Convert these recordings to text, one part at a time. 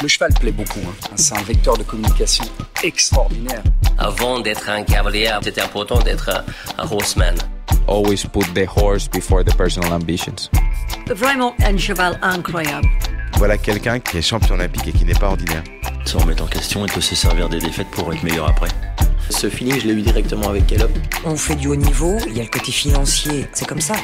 Le cheval plaît beaucoup, hein. C'est un vecteur de communication extraordinaire. Avant d'être un cavalier, c'était important d'être un horseman. Always put the horse before the personal ambitions. Vraiment un cheval incroyable. Voilà quelqu'un qui est champion olympique et qui n'est pas ordinaire. Se remettre en question et de se servir des défaites pour être meilleur après. Ce feeling, je l'ai eu directement avec Caleb. On fait du haut niveau, il y a le côté financier, c'est comme ça.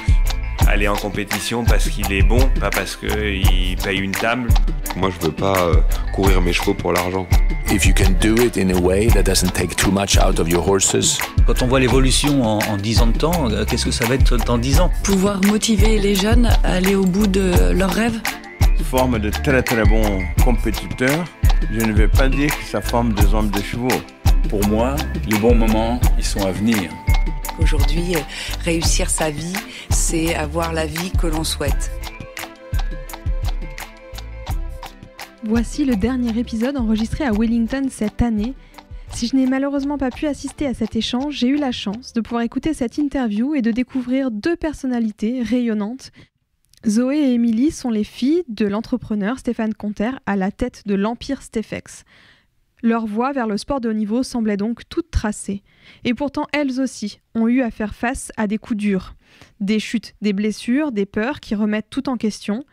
Aller en compétition parce qu'il est bon, pas parce qu'il paye une table. Moi, je veux pas courir mes chevaux pour l'argent. If you can do it in a way that doesn't take too much out of your horses. Quand on voit l'évolution en 10 ans de temps, qu'est-ce que ça va être dans 10 ans ? Pouvoir motiver les jeunes à aller au bout de leurs rêves. Forme de très très bons compétiteurs. Je ne vais pas dire que ça forme des hommes de chevaux. Pour moi, les bons moments, ils sont à venir. Aujourd'hui, réussir sa vie, c'est avoir la vie que l'on souhaite. Voici le dernier épisode enregistré à Wellington cette année. Si je n'ai malheureusement pas pu assister à cet échange, j'ai eu la chance de pouvoir écouter cette interview et de découvrir deux personnalités rayonnantes. Zoé et Émilie sont les filles de l'entrepreneur Stéphane Conter à la tête de l'Empire Stefex. Leur voie vers le sport de haut niveau semblait donc toute tracée. Et pourtant, elles aussi ont eu à faire face à des coups durs. Des chutes, des blessures, des peurs qui remettent tout en question.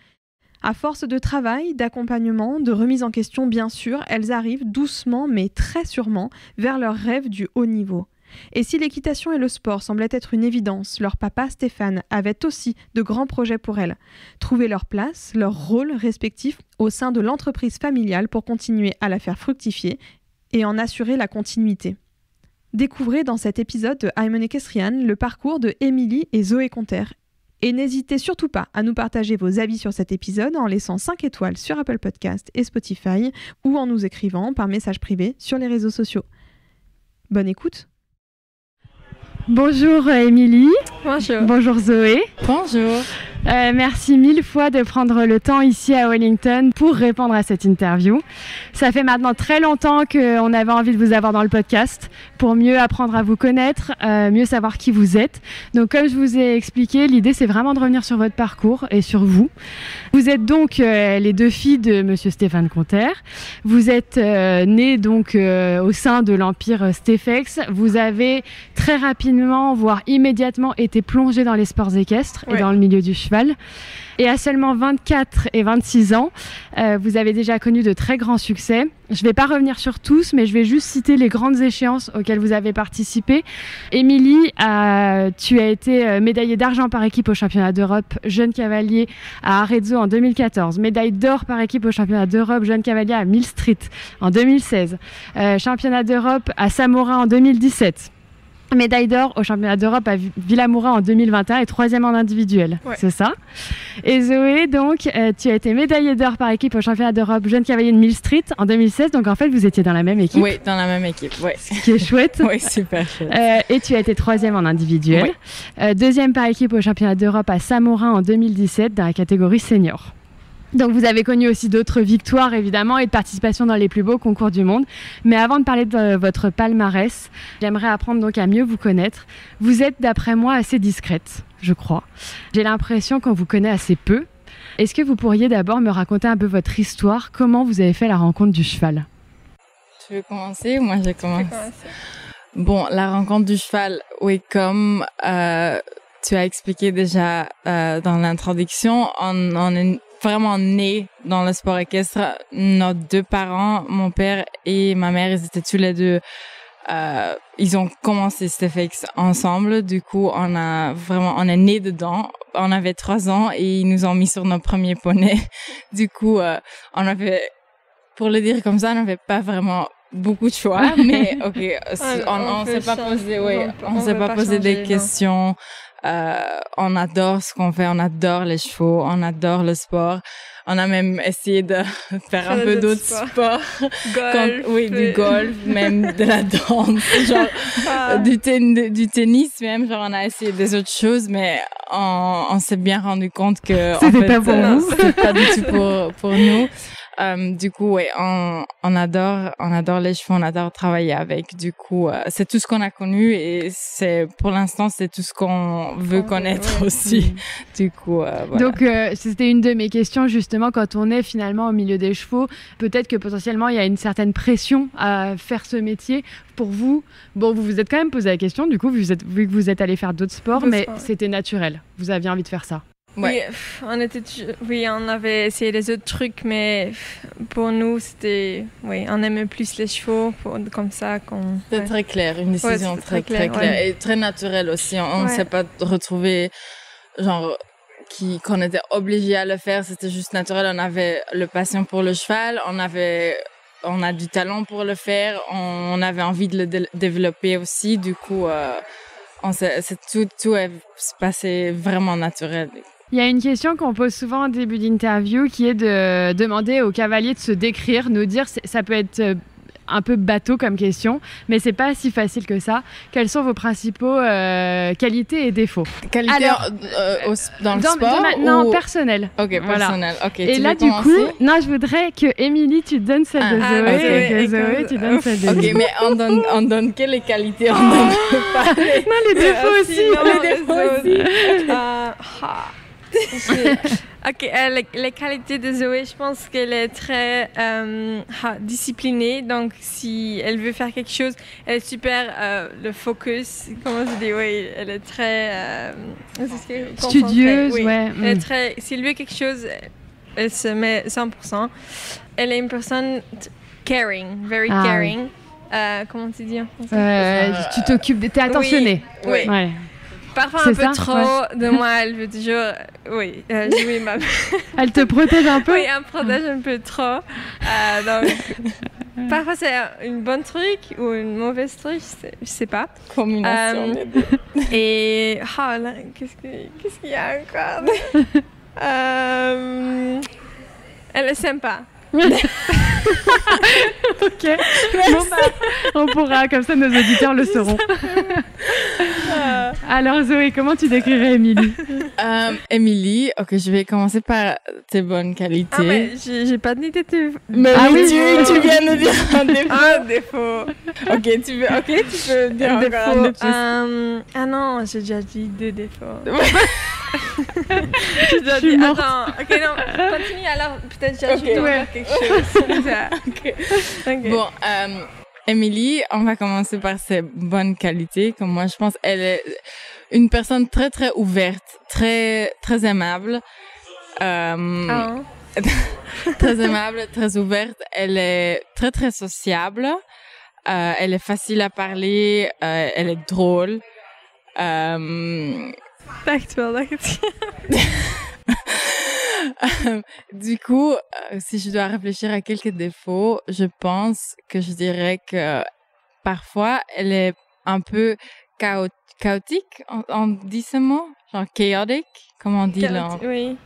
À force de travail, d'accompagnement, de remise en question bien sûr, elles arrivent doucement mais très sûrement vers leur rêve du haut niveau. Et si l'équitation et le sport semblaient être une évidence, leur papa Stéphane avait aussi de grands projets pour elles. Trouver leur place, leur rôle respectif au sein de l'entreprise familiale pour continuer à la faire fructifier et en assurer la continuité. Découvrez dans cet épisode de I'm Equestrian le parcours de Émilie et Zoé Conter. Et n'hésitez surtout pas à nous partager vos avis sur cet épisode en laissant 5 étoiles sur Apple Podcast et Spotify ou en nous écrivant par message privé sur les réseaux sociaux. Bonne écoute! Bonjour Émilie. Bonjour. Bonjour Zoé. Bonjour. Merci mille fois de prendre le temps ici à Wellington pour répondre à cette interview. Ça fait maintenant très longtemps qu'on avait envie de vous avoir dans le podcast pour mieux apprendre à vous connaître, mieux savoir qui vous êtes. Donc comme je vous ai expliqué, l'idée c'est vraiment de revenir sur votre parcours et sur vous. Vous êtes donc les deux filles de monsieur Stéphane Conter. Vous êtes nées donc au sein de l'Empire Stefex. Vous avez très rapidement, voire immédiatement été plongée dans les sports équestres et dans le milieu du cheval. Et à seulement 24 et 26 ans, vous avez déjà connu de très grands succès. Je ne vais pas revenir sur tous, mais je vais juste citer les grandes échéances auxquelles vous avez participé. Émilie, tu as été médaillée d'argent par équipe au championnat d'Europe jeune cavalier à Arezzo en 2014, médaille d'or par équipe au championnat d'Europe jeune cavalier à Mill Street en 2016, championnat d'Europe à Samora en 2017. Médaille d'or au championnat d'Europe à Villamoura en 2021 et 3e en individuel, c'est ça. Et Zoé, donc, tu as été médaillée d'or par équipe au championnat d'Europe jeune cavalier de Mill Street en 2016, donc en fait vous étiez dans la même équipe. Oui, dans la même équipe, oui. Ce qui est chouette. Oui, super chouette. Et tu as été 3e en individuel, 2e par équipe au championnat d'Europe à Samorin en 2017 dans la catégorie senior. Donc vous avez connu aussi d'autres victoires évidemment et de participation dans les plus beaux concours du monde. Mais avant de parler de votre palmarès, j'aimerais apprendre donc à mieux vous connaître. Vous êtes d'après moi assez discrète, je crois. J'ai l'impression qu'on vous connaît assez peu. Est-ce que vous pourriez d'abord me raconter un peu votre histoire, comment vous avez fait la rencontre du cheval ? Tu veux commencer ou moi je commence ? Bon, la rencontre du cheval, oui, comme tu as expliqué déjà dans l'introduction, on est vraiment nés dans le sport équestre. Nos deux parents, mon père et ma mère, ils étaient tous les deux, ils ont commencé Stefex ensemble. Du coup, on est nés dedans. On avait 3 ans et ils nous ont mis sur nos premiers poneys. Du coup, pour le dire comme ça, on n'avait pas vraiment beaucoup de choix, mais ok, on s'est pas posé, on s'est pas posé des questions. On adore ce qu'on fait, on adore les chevaux, on adore le sport. On a même essayé de faire un peu d'autres sports. Golf. Du golf, même de la danse, genre du tennis même. Genre on a essayé des autres choses, mais on s'est bien rendu compte que c'était pas pour nous. C'était pas du tout pour nous. Du coup, ouais, on adore les chevaux, on adore travailler avec. Du coup, c'est tout ce qu'on a connu et pour l'instant, c'est tout ce qu'on veut connaître aussi. Du coup, voilà. Donc, c'était une de mes questions, justement, quand on est finalement au milieu des chevaux, peut-être que potentiellement, il y a une certaine pression à faire ce métier. Pour vous, bon, vous vous êtes quand même posé la question, du coup, vu que vous êtes allé faire d'autres sports, mais c'était naturel. Vous aviez envie de faire ça. Ouais. Oui, on avait essayé les autres trucs, mais pour nous, c'était, on aimait plus les chevaux, comme ça qu'on. C'était très clair, une décision très claire et très naturelle aussi. On ne s'est pas retrouvé, genre, qu'on était obligé à le faire. C'était juste naturel. On avait le passion pour le cheval, on a du talent pour le faire, on avait envie de le développer aussi. Du coup, tout est passé vraiment naturel. Il y a une question qu'on pose souvent en début d'interview qui est de demander aux cavaliers de se décrire, nous dire, ça peut être un peu bateau comme question, mais c'est pas si facile que ça. Quels sont vos principaux qualités et défauts? Dans le sport Non, personnel. Ok, personnel. Voilà. Okay, et là, du coup, je voudrais que Émilie, tu donnes celle de Zoé, et que Zoé, tu donnes celle de Ok, mais on donne que les qualités, on donne pas les... Non, les défauts aussi. Les défauts aussi. Ok, les qualités de Zoé, je pense qu'elle est très disciplinée. Donc, si elle veut faire quelque chose, elle est super le focus. Comment je dis? Oui, elle est très studieuse. Oui. Ouais. Elle est très. Si elle veut quelque chose, elle se met 100%. Elle est une personne caring, very caring. Comment tu dis en français? Tu t'occupes, t'es attentionnée. Oui. Ouais. Parfois un peu trop de moi, elle veut toujours jouer ma... Elle te protège un peu? Oui, elle me protège un peu trop. Donc, parfois c'est une bonne truc ou une mauvaise truc, je sais pas. Combinaison des deux. Et là, qu'est-ce qu'il y a encore? Elle est sympa. Ok. Bon, on pourra, comme ça nos auditeurs le sauront. Alors Zoé, comment tu décrirais Émilie? Émilie, ok, je vais commencer par tes bonnes qualités. Ah mais j'ai pas d'idée de... Mais oui, tu viens de dire un défaut. Un défaut. Ok, tu peux dire un défaut. Ah non, j'ai déjà dit 2 défauts. J'ai déjà dit, attends, ok, non, continue alors, peut-être j'ajoute quelque chose. Okay. Bon, Émilie, on va commencer par ses bonnes qualités. Comme moi, je pense elle est une personne très, très ouverte, très, très aimable. Très aimable, très ouverte. Elle est très, très sociable. Elle est facile à parler. Elle est drôle. Du coup, si je dois réfléchir à quelques défauts, je pense que je dirais que parfois elle est un peu chaotique. On dit ce mot, genre chaotic, comment on dit là? Oui.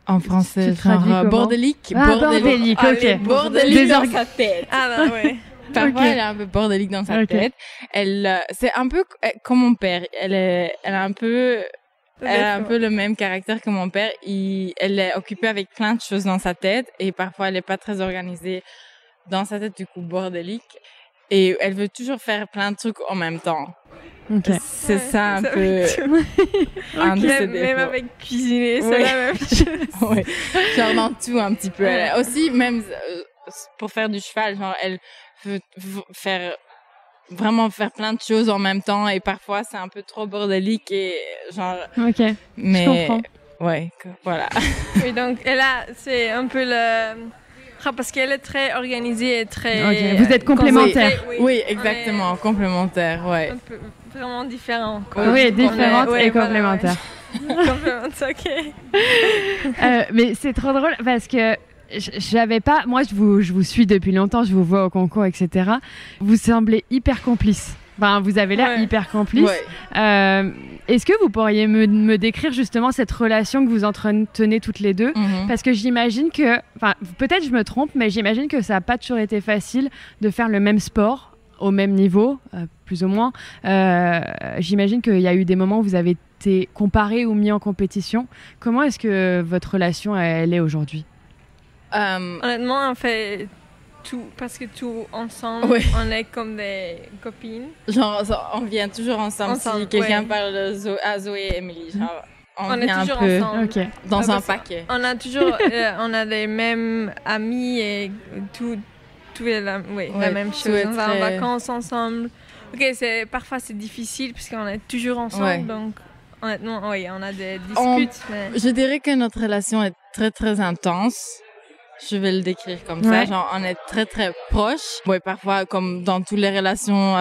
En français, genre bordélique. Bordélique, ok. Bordélique dans sa tête. Ah ben oui. Parfois, elle est un peu bordélique dans sa tête. C'est un peu comme mon père. Elle a un peu le même caractère que mon père. Elle est occupée avec plein de choses dans sa tête et parfois elle est pas très organisée dans sa tête, du coup bordélique. Et elle veut toujours faire plein de trucs en même temps. Okay. C'est ça un peu un de ses défauts. Même avec cuisiner, c'est la même chose. Oui, genre dans tout un petit peu. Elle aussi, même pour faire du cheval, genre elle veut faire plein de choses en même temps et parfois c'est un peu trop bordélique et genre... Ok, mais, je comprends. Ouais, voilà. Oui, donc c'est un peu le... Parce qu'elle est très organisée et très... Okay. Vous êtes complémentaires. Oui, exactement, complémentaires, ouais. Un peu vraiment différents. Oui, différentes et complémentaires. Complémentaires, ok. Mais c'est trop drôle parce que j'avais pas... Moi, je vous suis depuis longtemps, je vous vois au concours, etc. Vous semblez hyper complices. Enfin, vous avez l'air hyper complice. Ouais. Est-ce que vous pourriez me décrire justement cette relation que vous entretenez toutes les deux? Parce que j'imagine que, enfin, peut-être je me trompe, mais j'imagine que ça n'a pas toujours été facile de faire le même sport au même niveau, plus ou moins. J'imagine qu'il y a eu des moments où vous avez été comparés ou mis en compétition. Comment est-ce que votre relation, elle est aujourd'hui? Honnêtement, on fait tout, parce que tout ensemble, on est comme des copines. Genre, on vient toujours ensemble si quelqu'un parle de à Zoé et Emily. Genre, on est toujours ensemble. Dans un paquet. On a toujours, on a les mêmes amis et tout est la même chose. On va en vacances ensemble. Parfois c'est difficile puisqu'on est toujours ensemble, donc honnêtement, on a des disputes. Je dirais que notre relation est très très intense. Je vais le décrire comme ça. Genre, on est très très proches. Parfois, comme dans toutes les relations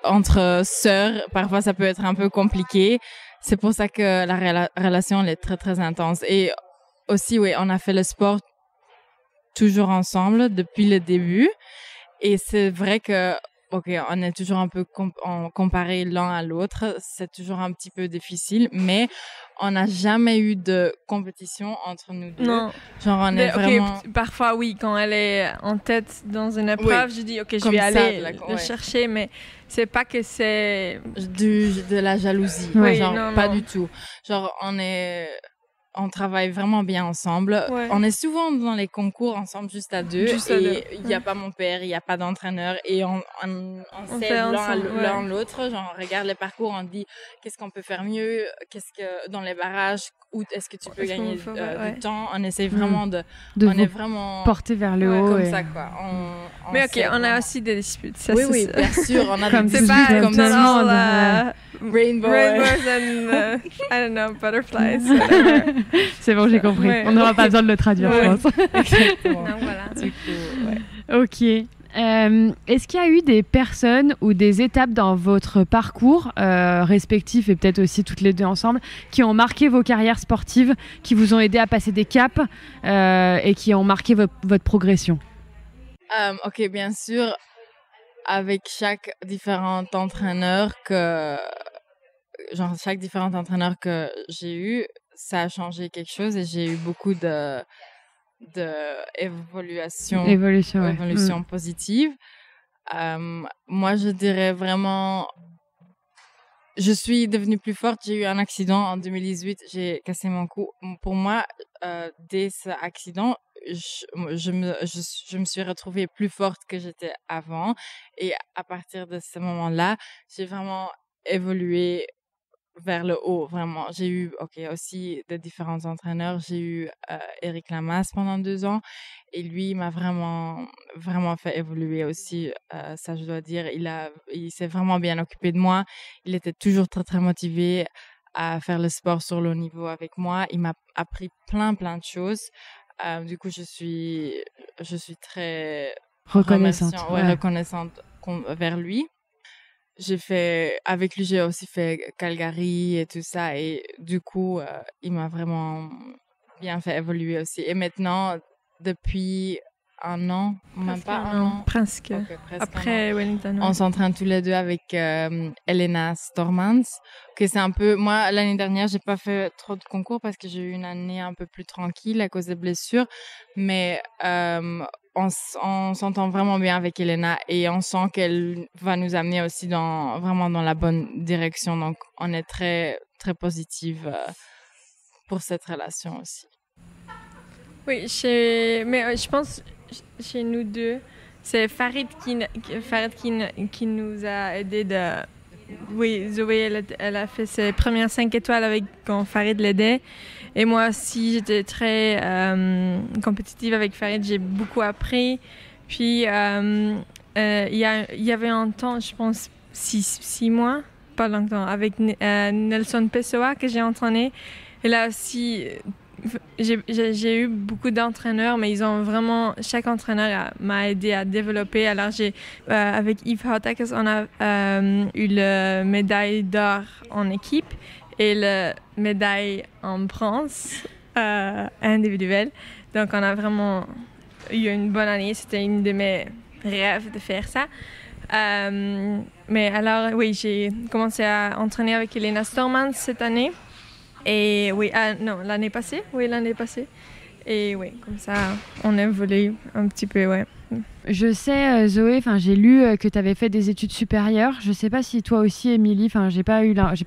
entre sœurs, parfois ça peut être un peu compliqué. C'est pour ça que la relation elle est très très intense. Et aussi, on a fait le sport toujours ensemble depuis le début. Et c'est vrai que on est toujours un peu comparé l'un à l'autre. C'est toujours un petit peu difficile, mais on n'a jamais eu de compétition entre nous deux. Non. Genre, on est vraiment... Parfois, quand elle est en tête dans une épreuve, je dis, je vais aller le chercher, mais c'est pas que c'est... De la jalousie. Pas du tout. Genre, on travaille vraiment bien ensemble. On est souvent dans les concours ensemble, juste à deux. Il n'y a pas mon père, il n'y a pas d'entraîneur. Et on s'aide l'un l'autre. Genre, on regarde les parcours, on dit qu'est-ce qu'on peut faire mieux, qu'est-ce que dans les barrages, où est-ce que tu peux gagner du temps. On essaie vraiment de on est vraiment porter vers le haut. Comme ça, quoi. Mais on a aussi des disputes. Ça, oui, bien sûr. On a des disputes comme tout le monde. Rainbows and I don't know, butterflies. C'est bon, j'ai compris. On n'aura pas besoin de le traduire, je pense. Exactement. Donc, voilà. Du coup, Ok. Est-ce qu'il y a eu des personnes ou des étapes dans votre parcours respectif et peut-être aussi toutes les deux ensemble qui ont marqué vos carrières sportives, qui vous ont aidé à passer des caps et qui ont marqué votre progression? Ok, bien sûr. Avec chaque différent entraîneur que j'ai eu, ça a changé quelque chose et j'ai eu beaucoup évolution positive. Moi, je dirais vraiment, je suis devenue plus forte. J'ai eu un accident en 2018, j'ai cassé mon cou. Pour moi, dès cet accident, je me suis retrouvée plus forte que j'étais avant. Et à partir de ce moment-là, j'ai vraiment évolué vers le haut, vraiment. J'ai eu aussi de différents entraîneurs. J'ai eu Eric Lamasse pendant 2 ans. Et lui, il m'a vraiment, vraiment fait évoluer aussi. Ça, je dois dire. Il s'est vraiment bien occupé de moi. Il était toujours très, très motivé à faire le sport sur le haut niveau avec moi. Il m'a appris plein de choses. Du coup, je suis très reconnaissante vers lui. Avec lui, j'ai aussi fait Calgary et tout ça. Et du coup, il m'a vraiment bien fait évoluer aussi. Et maintenant, depuis 1 an, même pas un an. Presque. Après Wellington. On s'entraîne tous les deux avec Elena Stormans. C'est un peu... Moi, l'année dernière, j'ai pas fait trop de concours parce que j'ai eu une année un peu plus tranquille à cause des blessures. Mais on s'entend vraiment bien avec Elena et on sent qu'elle va nous amener aussi vraiment dans la bonne direction. Donc, on est très, très positive pour cette relation aussi. Oui, mais je pense chez nous deux, c'est Farid qui nous a aidé Oui, Zoé, elle a fait ses premières 5 étoiles quand Farid l'aidait. Et moi aussi, j'étais très compétitive avec Farid. J'ai beaucoup appris. Puis, il y avait un temps, je pense, 6 mois, pas longtemps, avec Nelson Pessoa que j'ai entraîné. Et là aussi... J'ai eu beaucoup d'entraîneurs, mais chaque entraîneur m'a aidé à développer. Alors, avec Yves Hautakis, on a eu la médaille d'or en équipe et la médaille en bronze individuelle. Donc, on a vraiment eu une bonne année. C'était une de mes rêves de faire ça. Mais alors, oui, j'ai commencé à entraîner avec Elena Stormans cette année. Et oui, l'année passée. Et oui, comme ça, on évolue un petit peu, ouais. Je sais, Zoé, j'ai lu que tu avais fait des études supérieures. Je sais pas si toi aussi, Émilie, j'ai pas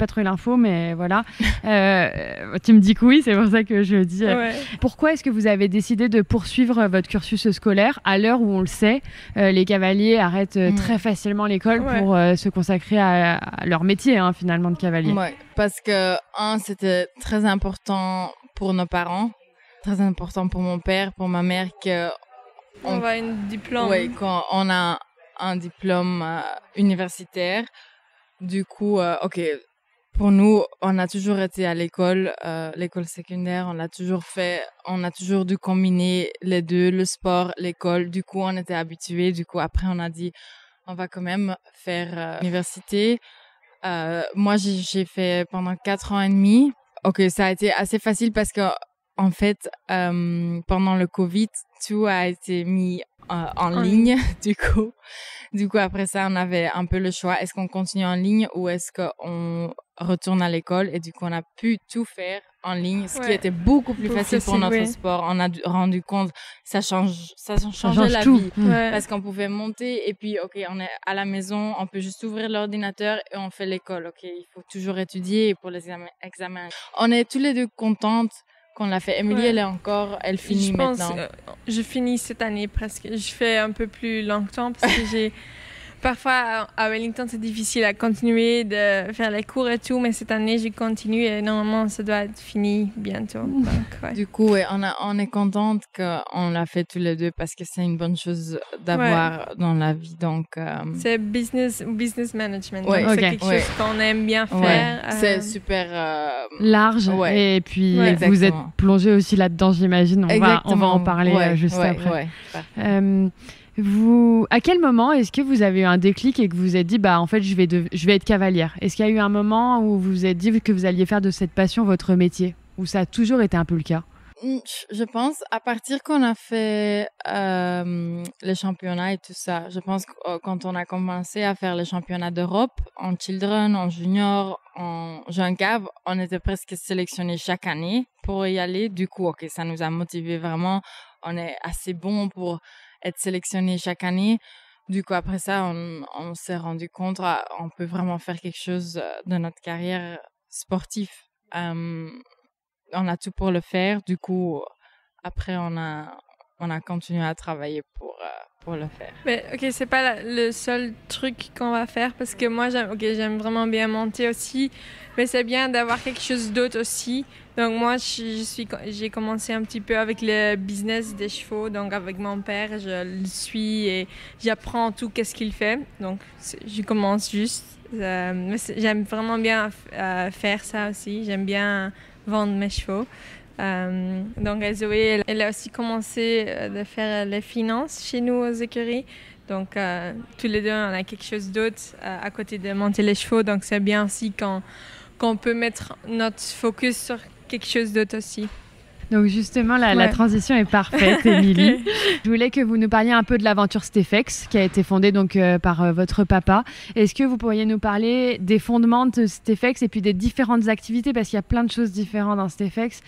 trouvé l'info, mais voilà. Tu me dis que oui, c'est pour ça que je dis. Ouais. Pourquoi est-ce que vous avez décidé de poursuivre votre cursus scolaire à l'heure où on le sait, les cavaliers arrêtent très facilement l'école pour se consacrer à leur métier, finalement, de cavalier. Ouais, parce que c'était très important pour nos parents, très important pour mon père, pour ma mère que on a un diplôme. Oui, quand on a un diplôme universitaire. Du coup, pour nous, on a toujours été à l'école secondaire, on l'a toujours fait, on a toujours dû combiner les deux, le sport, l'école. Du coup, on était habitués. Du coup, après, on a dit, on va quand même faire l'université. Moi, j'ai fait pendant 4 ans et demi. Ça a été assez facile parce que en fait, pendant le Covid, tout a été mis en ligne. Du coup, après ça, on avait un peu le choix. Est-ce qu'on continue en ligne ou est-ce qu'on retourne à l'école? Et du coup, on a pu tout faire en ligne, ce qui était beaucoup plus facile pour notre sport. On a rendu compte, ça changeait la vie. Parce qu'on pouvait monter et puis, on est à la maison, on peut juste ouvrir l'ordinateur et on fait l'école. Il faut toujours étudier pour les examens. On est tous les deux contentes qu'on l'a fait. Émilie, elle finit maintenant. Je finis cette année presque. Je fais un peu plus longtemps parce que parfois, à Wellington, c'est difficile à continuer de faire les cours et tout, mais cette année, je continue et normalement, ça doit être fini bientôt. Donc, Du coup, on est contente qu'on l'a fait tous les deux parce que c'est une bonne chose d'avoir dans la vie. Donc, c'est business management. Donc c'est quelque chose qu'on aime bien faire. C'est super large. Et puis, vous êtes plongé aussi là-dedans, j'imagine. On va en parler juste après. À quel moment est-ce que vous avez eu un déclic et que vous vous êtes dit, en fait, je vais être cavalière? Est-ce qu'il y a eu un moment où vous vous êtes dit que vous alliez faire de cette passion votre métier? Ou ça a toujours été un peu le cas? Je pense, à partir qu'on a fait les championnats et tout ça, je pense que quand on a commencé à faire les championnats d'Europe, en children, en junior, en jeune cave, on était presque sélectionnés chaque année pour y aller. Du coup, ça nous a motivés vraiment. On est assez bon pour être sélectionné chaque année. Du coup, après ça, on s'est rendu compte qu'on peut vraiment faire quelque chose de notre carrière sportive. On a tout pour le faire. Du coup, après, on a continué à travailler pour le faire. Mais c'est pas le seul truc qu'on va faire parce que moi, j'aime vraiment bien monter aussi. Mais c'est bien d'avoir quelque chose d'autre aussi. Donc moi, j'ai commencé un petit peu avec le business des chevaux. Donc avec mon père, je le suis et j'apprends tout qu'est-ce qu'il fait. Donc je commence juste. J'aime vraiment bien faire ça aussi. J'aime bien vendre mes chevaux. Donc Zoé, elle a aussi commencé de faire les finances chez nous aux écuries. Donc tous les deux, on a quelque chose d'autre à côté de monter les chevaux. Donc c'est bien aussi qu'on peut mettre notre focus sur quelque chose d'autre aussi. Donc justement, la transition est parfaite, Émilie. Je voulais que vous nous parliez un peu de l'aventure Stefex, qui a été fondée donc par votre papa. Est-ce que vous pourriez nous parler des fondements de Stefex et puis des différentes activités, parce qu'il y a plein de choses différentes dans Stefex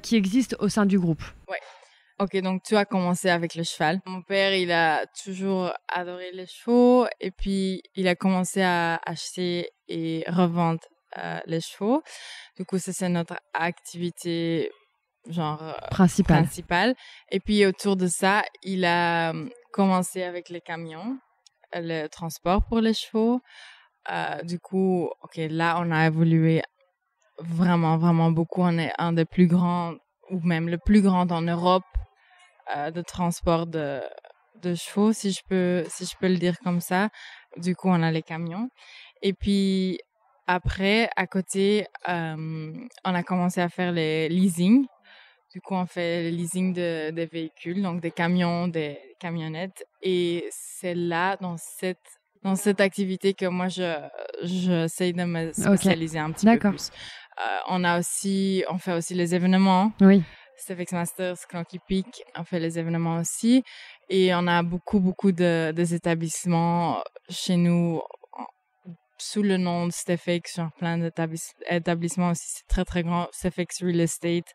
qui existent au sein du groupe? Ouais. Donc tu as commencé avec le cheval. Mon père, il a toujours adoré les chevaux et puis il a commencé à acheter et revendre les chevaux. Du coup, ça, c'est notre activité principale. Et puis, autour de ça, il a commencé avec les camions, le transport pour les chevaux. Du coup, là, on a évolué vraiment, vraiment beaucoup. On est un des plus grands, ou même le plus grand en Europe, de transport de chevaux, si je peux le dire comme ça. Du coup, on a les camions. Et puis, après, à côté, on a commencé à faire les leasing. Du coup, on fait le leasing des véhicules, donc des camions, des camionnettes. Et c'est là, dans cette activité que moi, j'essaie de me spécialiser un petit peu plus. On fait aussi les événements. Oui. Stefex Masters, Clonky Peak, on fait les événements aussi. Et on a beaucoup des établissements chez nous sous le nom de Stefex, plein d'établissements aussi. C'est très, très grand. Stefex Real Estate.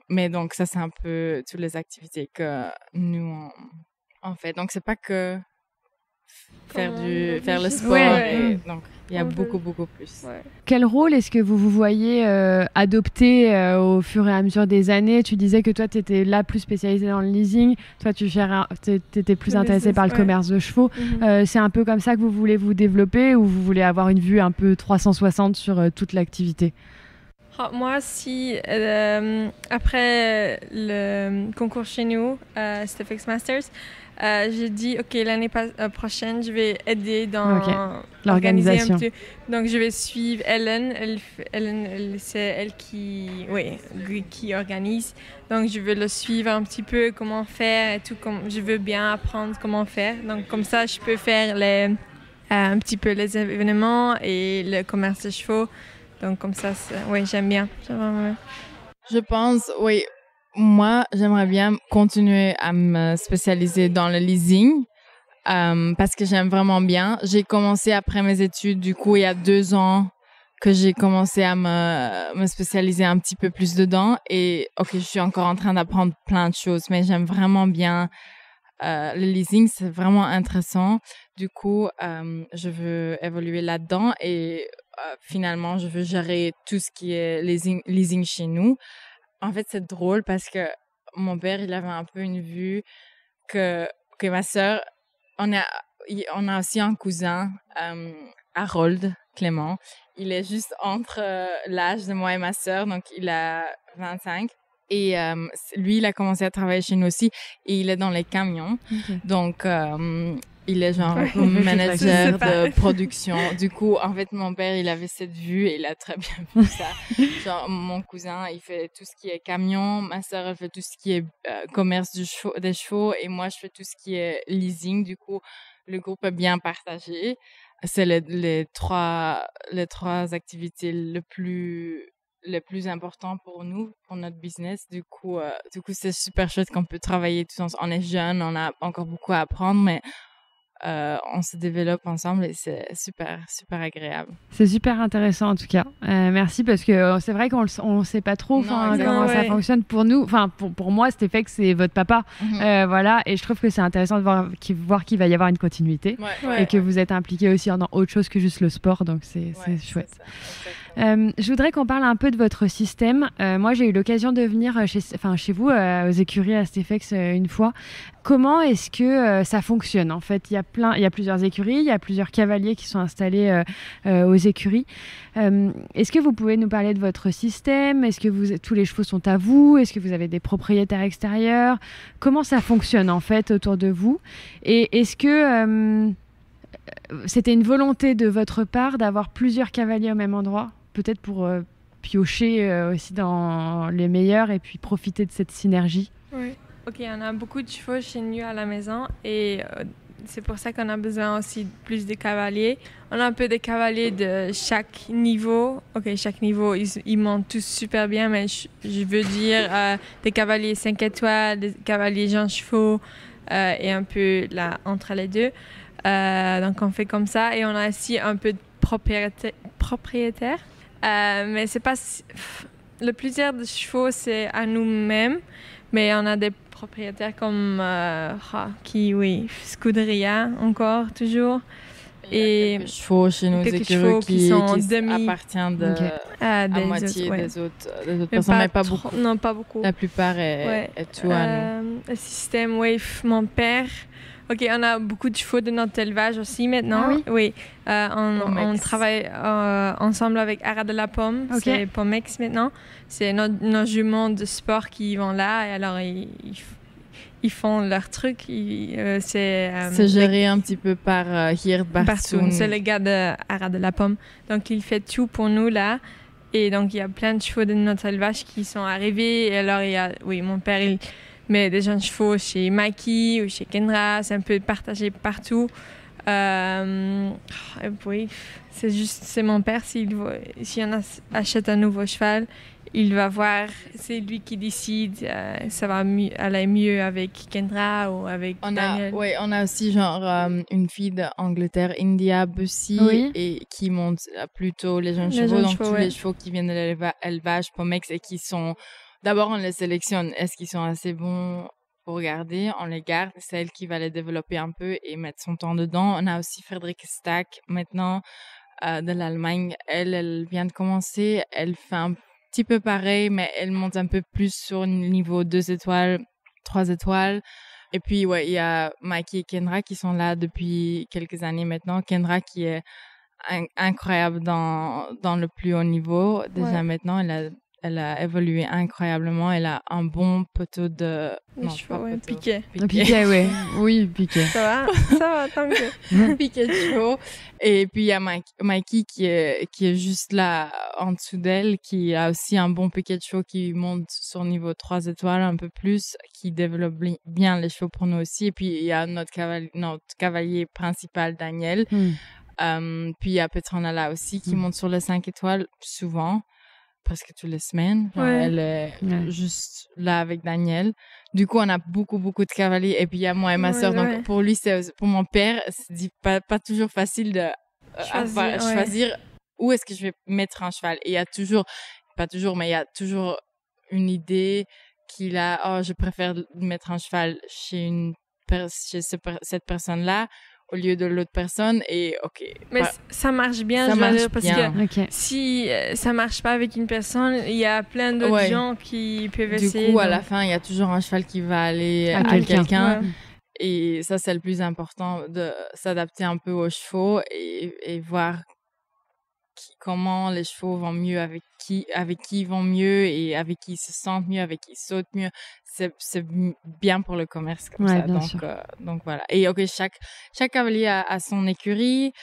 Mais donc, ça, c'est un peu toutes les activités que nous, en fait. Donc, c'est pas que faire le sport. Donc, il y a beaucoup plus. Ouais. Quel rôle est-ce que vous voyez adopter au fur et à mesure des années? Tu disais que toi, tu étais là plus spécialisée dans le leasing. Toi, tu étais plus intéressée par le commerce de chevaux. C'est un peu comme ça que vous voulez vous développer ou vous voulez avoir une vue un peu 360 sur toute l'activité? Moi, si après le concours chez nous, Stefex Masters, j'ai dit, OK, l'année prochaine, je vais aider dans l'organisation. Donc, je vais suivre Ellen. C'est elle qui organise. Donc, je vais le suivre un petit peu, comment faire et tout. Je veux bien apprendre comment faire. Donc, comme ça, je peux faire un petit peu les événements et le commerce de chevaux. Donc, comme ça, j'aime bien. Je pense, moi, j'aimerais bien continuer à me spécialiser dans le leasing parce que j'aime vraiment bien. J'ai commencé après mes études, du coup, il y a 2 ans que j'ai commencé à me spécialiser un petit peu plus dedans. Et, je suis encore en train d'apprendre plein de choses, mais j'aime vraiment bien le leasing. C'est vraiment intéressant. Du coup, je veux évoluer là-dedans et finalement, je veux gérer tout ce qui est leasing chez nous. En fait, c'est drôle parce que mon père, il avait un peu une vue que ma sœur... On a aussi un cousin, Harold Clément. Il est juste entre l'âge de moi et ma sœur, donc il a 25. Et lui, il a commencé à travailler chez nous aussi et il est dans les camions. Okay. Donc... il est genre manager de production. Du coup, en fait, mon père, il avait cette vue et il a très bien vu ça. Genre, mon cousin, il fait tout ce qui est camion. Ma sœur, elle fait tout ce qui est commerce des chevaux. Et moi, je fais tout ce qui est leasing. Du coup, le groupe est bien partagé. C'est les trois activités les plus importantes pour nous, pour notre business. Du coup, c'est super chouette qu'on peut travailler tous ensemble. On est jeunes, on a encore beaucoup à apprendre, mais on se développe ensemble et c'est super, super agréable. C'est super intéressant en tout cas. Merci parce que c'est vrai qu'on ne sait pas trop comment ça fonctionne pour nous. Enfin, pour moi, Stefex, c'est votre papa. Voilà, et je trouve que c'est intéressant de voir qu'il va y avoir une continuité et que vous êtes impliqués aussi dans autre chose que juste le sport. Donc, c'est chouette. Je voudrais qu'on parle un peu de votre système. Moi, j'ai eu l'occasion de venir chez vous, aux écuries à Stefex une fois. Comment est-ce que ça fonctionne? En fait, il y a plusieurs écuries, il y a plusieurs cavaliers qui sont installés aux écuries. Est-ce que vous pouvez nous parler de votre système? Est-ce que tous les chevaux sont à vous? Est-ce que vous avez des propriétaires extérieurs? Comment ça fonctionne en fait autour de vous? Et est-ce que c'était une volonté de votre part d'avoir plusieurs cavaliers au même endroit? Peut-être pour piocher aussi dans les meilleurs et puis profiter de cette synergie. Oui. OK, on a beaucoup de chevaux chez nous à la maison et c'est pour ça qu'on a besoin aussi de plus de cavaliers. On a un peu de cavaliers de chaque niveau. OK, chaque niveau, ils montent tous super bien, mais je veux dire des cavaliers 5 étoiles, des cavaliers jeunes chevaux et un peu là entre les deux. Donc, on fait comme ça et on a aussi un peu de propriétaires. Mais c'est pas... Le plaisir de chevaux, c'est à nous-mêmes, mais on a des propriétaires comme Scuderia encore, toujours. Et quelques chevaux chez nos écuries qui appartiennent à moitié des autres personnes, mais pas beaucoup. Non, pas beaucoup. La plupart est tout à nous. Le système mon père... OK, on a beaucoup de chevaux de notre élevage aussi maintenant. Ah oui? Oui. On travaille ensemble avec Ara de la Pomme. Okay. C'est Pommex maintenant. C'est nos juments de sport qui vont là. Et alors, ils font leur truc. C'est géré un petit peu par Hirt Barsoun. C'est le gars de Ara de la Pomme. Donc, il fait tout pour nous là. Et donc, il y a plein de chevaux de notre élevage qui sont arrivés. Et alors, mon père, mais des jeunes chevaux chez Maki ou chez Kendra, c'est un peu partagé partout. Oui, c'est mon père, s'il en achète un nouveau cheval, il va voir, c'est lui qui décide, ça va aller mieux avec Kendra ou avec Daniel. Oui, on a aussi une fille d'Angleterre, India Bussy, et qui monte plutôt les jeunes chevaux, donc tous les chevaux qui viennent de l'élevage Pommex et qui sont... D'abord, on les sélectionne. Est-ce qu'ils sont assez bons pour garder, on les garde. C'est elle qui va les développer un peu et mettre son temps dedans. On a aussi Frédéric Stack maintenant de l'Allemagne. Elle vient de commencer. Elle fait un petit peu pareil, mais elle monte un peu plus sur le niveau 2 étoiles, 3 étoiles. Et puis, ouais, il y a Mikey et Kendra qui sont là depuis quelques années maintenant. Kendra qui est incroyable dans le plus haut niveau. Déjà maintenant, elle a évolué incroyablement. Elle a un bon poteau de... Piquet. Piquet, ouais. Oui, Piquet. Ça va, tant que... Piquet de chevaux. Et puis, il y a Mikey qui est juste là en dessous d'elle, qui a aussi un bon piquet de chevaux qui monte sur niveau 3 étoiles, un peu plus, qui développe bien les chevaux pour nous aussi. Et puis, il y a notre cavalier principal, Daniel. Puis, il y a Petronella aussi qui monte sur les 5 étoiles souvent. Presque toutes les semaines. Elle est juste là avec Daniel. Du coup, on a beaucoup de cavaliers. Et puis, il y a moi et ma sœur. Donc, pour lui, pour mon père, c'est pas toujours facile de choisir où est-ce que je vais mettre un cheval. Et il y a toujours, pas toujours, mais il y a toujours une idée qu'il a, je préfère mettre un cheval chez cette personne-là au lieu de l'autre personne et mais ça marche bien, parce que si ça marche pas avec une personne, il y a plein d'autres gens qui peuvent essayer. Du coup, à la fin, il y a toujours un cheval qui va aller à quelqu'un. Et ça, c'est le plus important, de s'adapter un peu aux chevaux et voir comment les chevaux vont mieux avec qui ils vont mieux et avec qui ils se sentent mieux, avec qui ils sautent mieux. C'est bien pour le commerce comme ça. Donc voilà. Et chaque cavalier a son écurie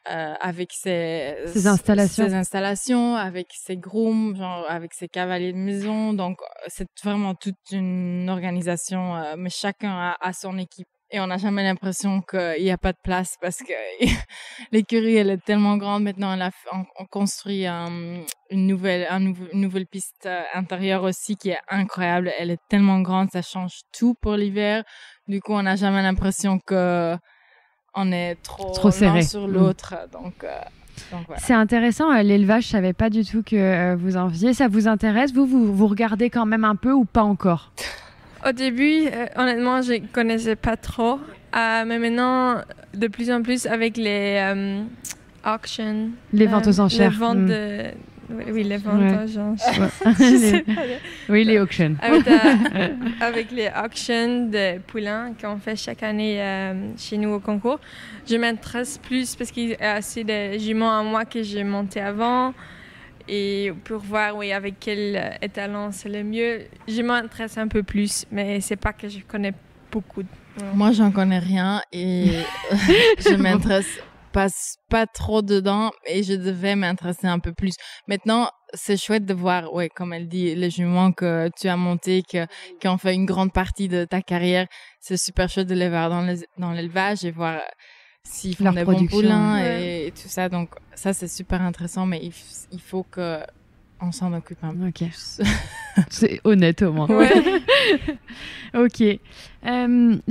avec ses installations, avec ses grooms, genre avec ses cavaliers de maison. Donc c'est vraiment toute une organisation, mais chacun a son équipe. Et on n'a jamais l'impression qu'il n'y a pas de place parce que l'écurie, elle est tellement grande. Maintenant, on construit une nouvelle piste intérieure aussi qui est incroyable. Elle est tellement grande, ça change tout pour l'hiver. Du coup, on n'a jamais l'impression qu'on est trop serré l'un sur l'autre. Donc voilà. C'est intéressant, l'élevage, je ne savais pas du tout que vous en faisiez. Ça vous intéresse? Vous regardez quand même un peu ou pas encore? Au début, honnêtement, je ne connaissais pas trop. Mais maintenant, de plus en plus, avec les auctions. Les ventes aux enchères. Les ventes Oui, les ventes aux enchères. Les auctions. Avec les auctions de poulains qu'on fait chaque année chez nous au concours, je m'intéresse plus parce qu'il y a assez de juments à moi que j'ai monté avant. Et pour voir avec quel étalon c'est le mieux, je m'intéresse un peu plus, mais c'est pas que je connais beaucoup. Moi, j'en connais rien et je m'intéresse pas trop dedans et je devais m'intéresser un peu plus. Maintenant, c'est chouette de voir, comme elle dit, les juments que tu as montés, qui ont fait une grande partie de ta carrière. C'est super chouette de les voir dans l'élevage et voir s'ils font des bons poulains et tout ça. Donc, ça, c'est super intéressant, mais il faut qu'on s'en occupe un peu plus. C'est honnête, au moins. Ok. J'ai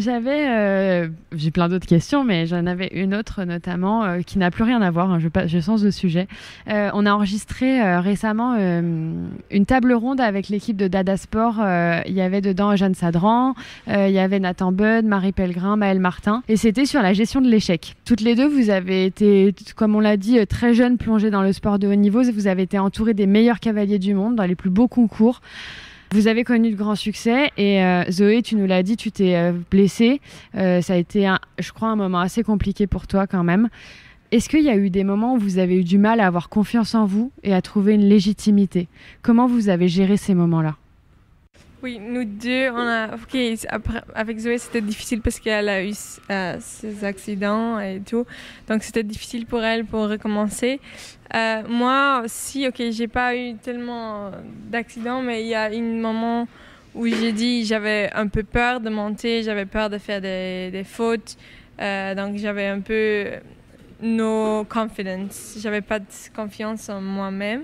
plein d'autres questions, mais j'en avais une autre, notamment, qui n'a plus rien à voir. Je change de sujet. On a enregistré récemment une table ronde avec l'équipe de Dada Sport. Il y avait dedans Jeanne Sadran, il y avait Nathan Budd, Marie Pellegrin, Maëlle Martin. Et c'était sur la gestion de l'échec. Toutes les deux, vous avez été, comme on l'a dit, très jeunes, plongées dans le sport de haut niveau. Vous avez été entourées des meilleurs cavaliers du monde dans les plus beaux concours. Vous avez connu de grands succès et Zoé, tu nous l'as dit, tu t'es blessée. Ça a été, je crois, un moment assez compliqué pour toi quand même. Est-ce qu'il y a eu des moments où vous avez eu du mal à avoir confiance en vous et à trouver une légitimité? Comment vous avez géré ces moments-là? Oui, nous deux, après, avec Zoé, c'était difficile parce qu'elle a eu ses accidents et tout. Donc, c'était difficile pour elle pour recommencer. Moi aussi, j'ai pas eu tellement d'accidents, mais il y a un moment où j'avais un peu peur de monter, j'avais peur de faire des fautes. Donc, j'avais un peu no confidence. J'avais pas de confiance en moi-même.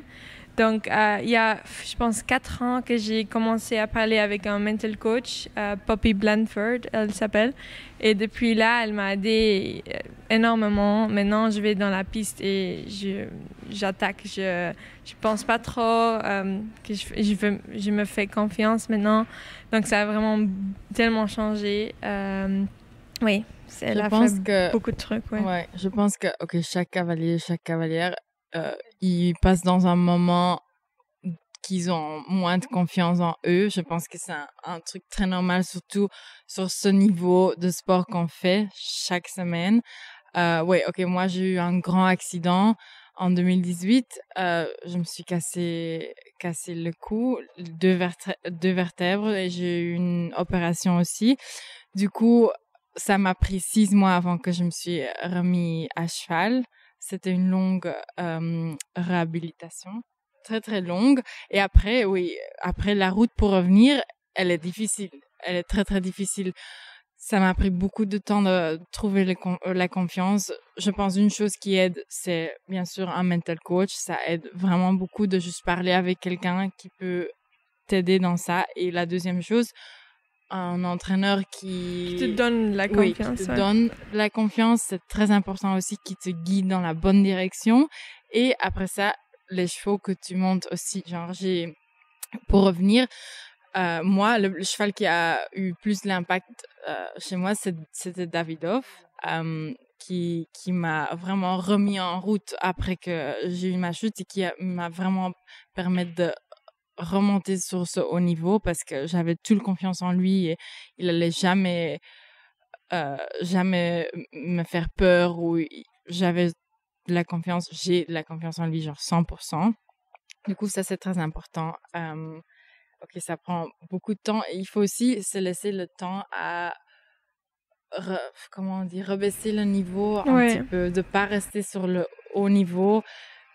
Donc, il y a, je pense, 4 ans que j'ai commencé à parler avec un mental coach, Poppy Blandford, elle s'appelle. Et depuis là, elle m'a aidé énormément. Maintenant, je vais dans la piste et j'attaque. Je pense pas trop que je me fais confiance maintenant. Donc, ça a vraiment tellement changé. Oui, elle a fait beaucoup de trucs. Ouais, je pense que chaque cavalier, chaque cavalière, ils passent dans un moment qu'ils ont moins de confiance en eux. Je pense que c'est un truc très normal, surtout sur ce niveau de sport qu'on fait chaque semaine. Moi, j'ai eu un grand accident en 2018. Je me suis cassé le cou, deux vertèbres, et j'ai eu une opération aussi. Du coup, ça m'a pris 6 mois avant que je me suis remis à cheval. C'était une longue réhabilitation, très très longue. Et après, la route pour revenir, elle est difficile. Elle est très très difficile. Ça m'a pris beaucoup de temps de trouver la confiance. Je pense une chose qui aide, c'est bien sûr un mental coach. Ça aide vraiment beaucoup de juste parler avec quelqu'un qui peut t'aider dans ça. Et la deuxième chose, un entraîneur qui te donne la confiance. Qui te donne la confiance, c'est très important aussi, qui te guide dans la bonne direction. Et après ça, les chevaux que tu montes aussi. Pour revenir, moi, le cheval qui a eu plus d'impact chez moi, c'était Davidoff, qui m'a vraiment remis en route après que j'ai eu ma chute et qui m'a vraiment permis de remonter sur ce haut niveau, parce que j'avais toute confiance en lui et il allait jamais me faire peur, ou j'ai de la confiance en lui, 100%. Du coup, ça, c'est très important. Ça prend beaucoup de temps, et il faut aussi se laisser le temps à rebaisser le niveau un petit peu, de pas rester sur le haut niveau.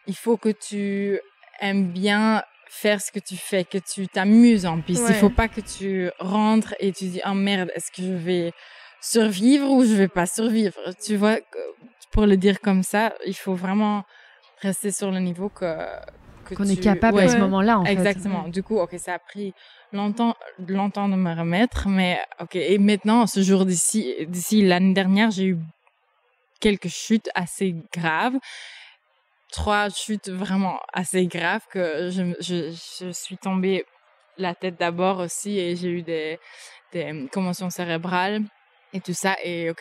Il faut que tu aimes bien faire ce que tu fais, que tu t'amuses en piste. Il faut pas que tu rentres et tu dis « Oh merde, est-ce que je vais survivre ou je vais pas survivre ?» Tu vois, pour le dire comme ça, il faut vraiment rester sur le niveau qu'on est capable à ce moment-là, en fait. Exactement. Du coup, ça a pris longtemps de me remettre, mais et maintenant, ce jour d'ici l'année dernière, j'ai eu quelques chutes assez graves. 3 chutes vraiment assez graves, que je suis tombée la tête d'abord aussi, et j'ai eu des commotions cérébrales et tout ça. Et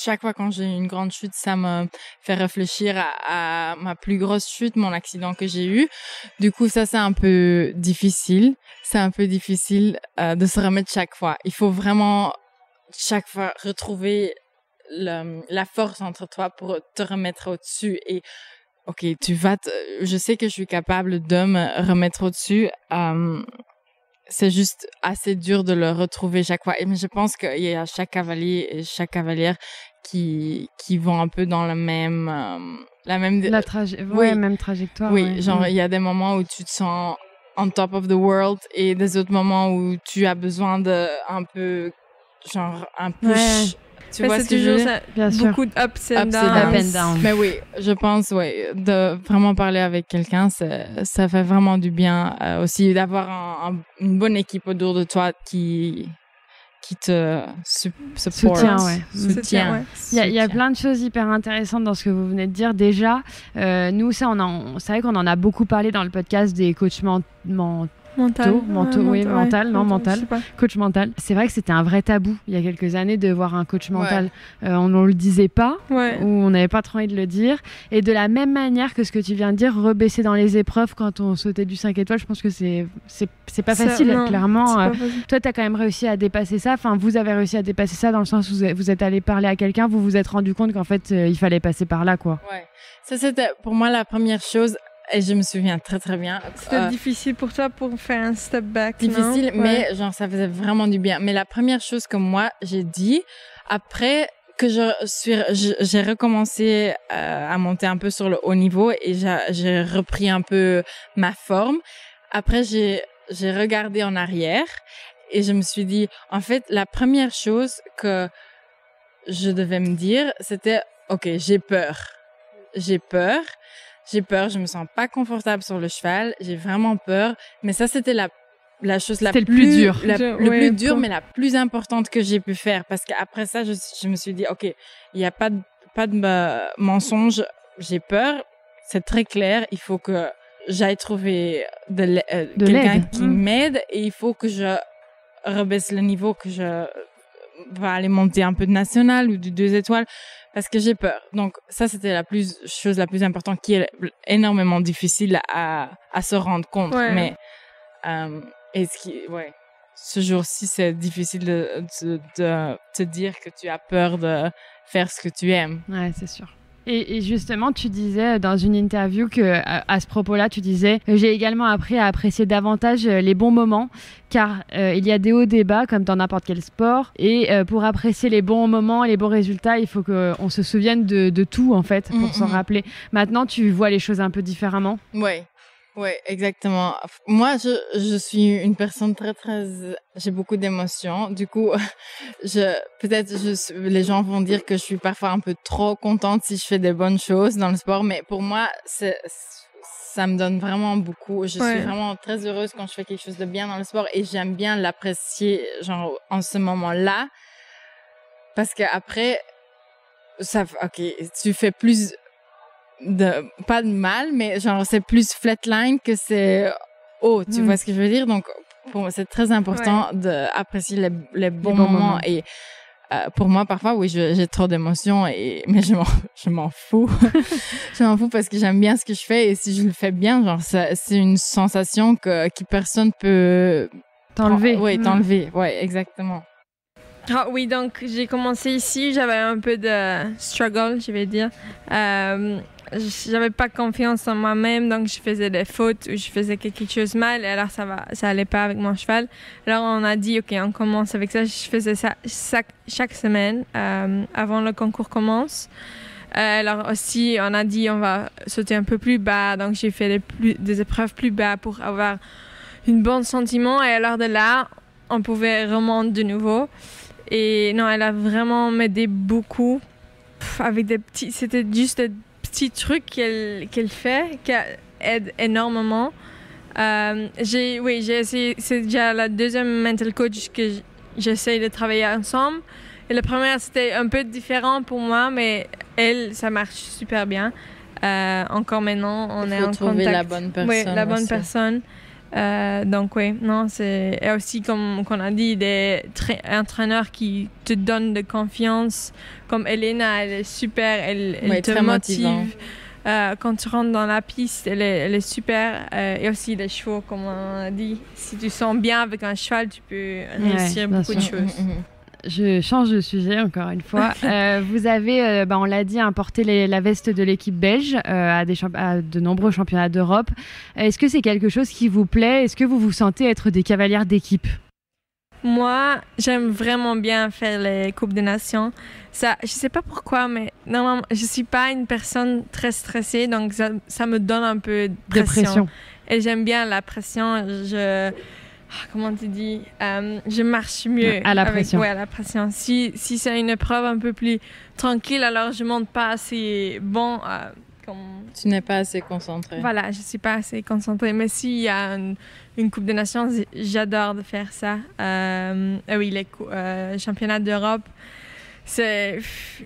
chaque fois quand j'ai une grande chute, ça me fait réfléchir à ma plus grosse chute, mon accident que j'ai eu. Du coup, ça, c'est un peu difficile. C'est un peu difficile de se remettre chaque fois. Il faut vraiment chaque fois retrouver la force entre toi pour te remettre au-dessus. Et je sais que je suis capable de me remettre au-dessus. C'est juste assez dur de le retrouver chaque fois. Mais je pense qu'il y a chaque cavalier et chaque cavalière qui vont un peu dans la même même trajectoire. Oui, il y a des moments où tu te sens on top of the world, et des autres moments où tu as besoin de un peu un push. Ouais. Tu vois c'est toujours ça, beaucoup d'ups and downs. Mais oui, je pense, de vraiment parler avec quelqu'un, ça fait vraiment du bien. Aussi d'avoir une bonne équipe autour de toi qui te soutient. Il y a plein de choses hyper intéressantes dans ce que vous venez de dire. Déjà, nous, c'est vrai qu'on en a beaucoup parlé dans le podcast des coachs coach mental. C'est vrai que c'était un vrai tabou il y a quelques années de voir un coach mental. On ne le disait pas, ou on n'avait pas trop envie de le dire. Et de la même manière que ce que tu viens de dire, rebaisser dans les épreuves quand on sautait du 5 étoiles, je pense que c'est pas facile, clairement. Toi, tu as quand même réussi à dépasser ça. Enfin, vous avez réussi à dépasser ça dans le sens où vous êtes allé parler à quelqu'un, vous vous êtes rendu compte qu'en fait, il fallait passer par là, quoi. Ouais. Ça, c'était pour moi la première chose. Et je me souviens très très bien. C'était difficile pour toi pour faire un step back, difficile, mais ça faisait vraiment du bien. Mais la première chose que moi j'ai dit, après que j'ai recommencé à monter un peu sur le haut niveau, et j'ai repris un peu ma forme. Après j'ai regardé en arrière et je me suis dit, en fait, la première chose que je devais me dire, c'était j'ai peur, je me sens pas confortable sur le cheval, j'ai vraiment peur, mais ça c'était la chose la plus dure, plus dur, mais la plus importante que j'ai pu faire, parce qu'après ça je me suis dit il y a pas de mensonge, j'ai peur, c'est très clair. Il faut que j'aille trouver quelqu'un qui m'aide et il faut que je rebaisse le niveau, que je vais aller monter un peu de national ou du 2 étoiles parce que j'ai peur. Donc ça, c'était la chose la plus importante qui est énormément difficile à se rendre compte. Ouais. Mais ce jour-ci, c'est difficile de te dire que tu as peur de faire ce que tu aimes. Ouais, c'est sûr. Et justement, tu disais dans une interview que, à ce propos-là, tu disais « J'ai également appris à apprécier davantage les bons moments, car il y a des hauts et des bas, comme dans n'importe quel sport. Et pour apprécier les bons moments et les bons résultats, il faut qu'on se souvienne de tout, en fait, pour s'en rappeler. Maintenant, tu vois les choses un peu différemment. Oui, exactement. Moi, je suis une personne j'ai beaucoup d'émotions. Du coup, les gens vont dire que je suis parfois un peu trop contente si je fais des bonnes choses dans le sport, mais pour moi, ça me donne vraiment beaucoup. Je suis vraiment très heureuse quand je fais quelque chose de bien dans le sport et j'aime bien l'apprécier, genre, en ce moment-là. Parce qu'après, tu fais plus pas de mal, mais genre c'est plus flatline que c'est tu vois ce que je veux dire. Donc pour moi c'est très important d'apprécier les bons moments. Et pour moi parfois j'ai trop d'émotions mais je m'en fous. Je m'en fous parce que j'aime bien ce que je fais et si je le fais bien, genre c'est une sensation qui personne peut t'enlever. T'enlever. Ouais, exactement. Ah oui, donc j'ai commencé ici, j'avais un peu de struggle, je vais dire. J'avais pas confiance en moi-même, donc je faisais des fautes ou je faisais quelque chose mal et alors ça allait pas avec mon cheval. Alors on a dit ok, on commence avec ça. Je faisais ça chaque semaine avant le concours commence. Alors aussi on a dit on va sauter un peu plus bas, donc j'ai fait des épreuves plus bas pour avoir un bon sentiment et alors de là on pouvait remonter de nouveau. Et non, elle a vraiment m'aidé beaucoup avec c'était juste des petits trucs qu'elle fait qui aident énormément. J'ai essayé, c'est déjà la deuxième mental coach que j'essaye de travailler ensemble. Et la première, c'était un peu différent pour moi, mais elle, ça marche super bien. Encore maintenant, on est en contact. Trouver la bonne personne. Oui, la bonne personne. Donc c'est et aussi comme on a dit des entraîneurs qui te donnent de confiance comme Elena, elle est super, elle te motive quand tu rentres dans la piste, elle est super et aussi les chevaux comme on a dit, si tu sens bien avec un cheval tu peux réussir beaucoup de choses. Je change de sujet encore une fois. Vous avez, on l'a dit, porté la veste de l'équipe belge à de nombreux championnats d'Europe. Est-ce que c'est quelque chose qui vous plaît ? Est-ce que vous vous sentez être des cavalières d'équipe ? Moi, j'aime vraiment bien faire les Coupes des Nations. Ça, je sais pas pourquoi, mais normalement, je suis pas une personne très stressée, donc ça me donne un peu de pression. Et j'aime bien la pression. Comment tu dis, je marche mieux à la pression. À la pression. Si c'est une épreuve un peu plus tranquille, alors je monte pas assez bon. Tu n'es pas assez concentrée. Voilà, je suis pas assez concentrée. Mais s'il y a une Coupe des Nations, j'adore de faire ça. Oui, les championnats d'Europe, c'est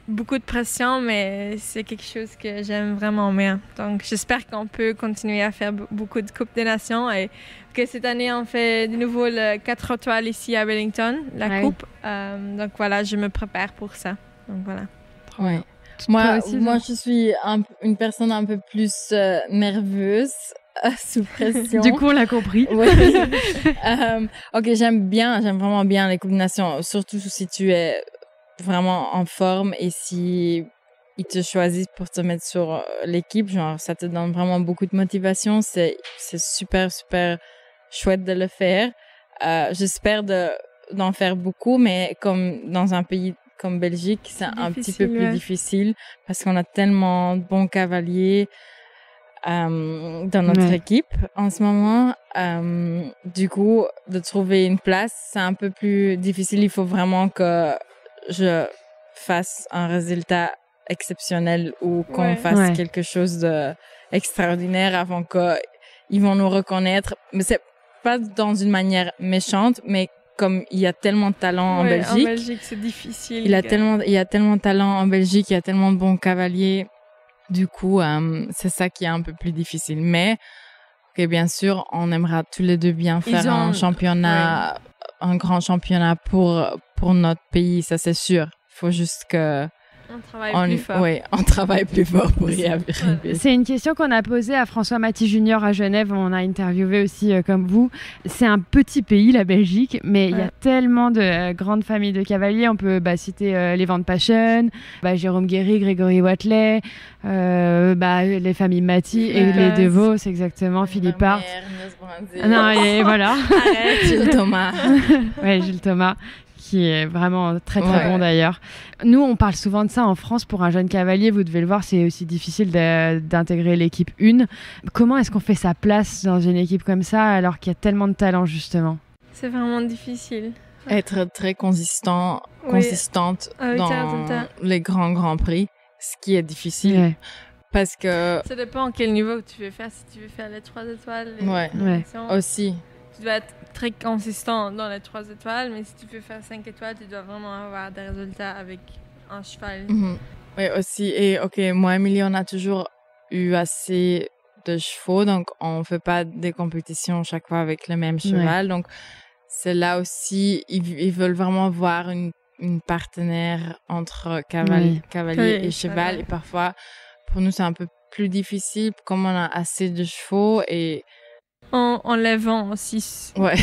beaucoup de pression, mais c'est quelque chose que j'aime vraiment bien. Donc, j'espère qu'on peut continuer à faire beaucoup de Coupes des Nations et que cette année, on fait de nouveau le 4 étoiles ici à Wellington, la Coupe. Donc, voilà, je me prépare pour ça. Donc, voilà. Ouais. Moi, je suis une personne un peu plus nerveuse, sous pression. Du coup, on l'a compris. Oui. J'aime vraiment bien les Coupes des Nations, surtout si tu es vraiment en forme et si ils te choisissent pour te mettre sur l'équipe, genre ça te donne vraiment beaucoup de motivation. C'est super, super chouette de le faire. J'espère d'en faire beaucoup, mais comme dans un pays comme Belgique, c'est un petit peu plus difficile parce qu'on a tellement de bons cavaliers dans notre équipe en ce moment. Du coup, de trouver une place, c'est un peu plus difficile. Il faut vraiment que je fasse un résultat exceptionnel ou qu'on fasse quelque chose d'extraordinaire avant qu'ils vont nous reconnaître. Mais c'est pas dans une manière méchante, mais comme il y a tellement de talent en Belgique. En Belgique, c'est difficile. Il y a tellement de talent en Belgique, il y a tellement de bons cavaliers. Du coup, c'est ça qui est un peu plus difficile. Mais, bien sûr, on aimera tous les deux bien faire un championnat, un grand championnat pour notre pays, ça c'est sûr. Il faut juste que... On travaille plus fort. Oui, on travaille plus fort pour y arriver. C'est une question qu'on a posée à François Maty Junior à Genève. On a interviewé aussi comme vous. C'est un petit pays, la Belgique, mais il y a tellement de grandes familles de cavaliers. On peut citer les Van Passion, Jérôme Guéry, Grégory Watley, les familles Maty et les De Vos, exactement, Philippe Hart. Non, et voilà. Arrête, Gilles Thomas. Oui, Gilles Thomas, qui est vraiment très très bon d'ailleurs. Nous, on parle souvent de ça en France. Pour un jeune cavalier, vous devez le voir, c'est aussi difficile d'intégrer l'équipe 1. Comment est-ce qu'on fait sa place dans une équipe comme ça alors qu'il y a tellement de talent justement? C'est vraiment difficile. Être très consistante dans les grands prix, ce qui est difficile. Ouais. Parce que... Ça dépend à quel niveau tu veux faire. Si tu veux faire les 3 étoiles, aussi. Tu dois être très consistant dans les 3 étoiles, mais si tu veux faire 5 étoiles, tu dois vraiment avoir des résultats avec un cheval. Oui, aussi. Et moi et Émilie, on a toujours eu assez de chevaux, donc on ne fait pas des compétitions chaque fois avec le même cheval. Donc, c'est là aussi, ils veulent vraiment voir une partenaire entre cavalier et cheval. Et parfois, pour nous, c'est un peu plus difficile, comme on a assez de chevaux et... On les vend aussi. Ouais.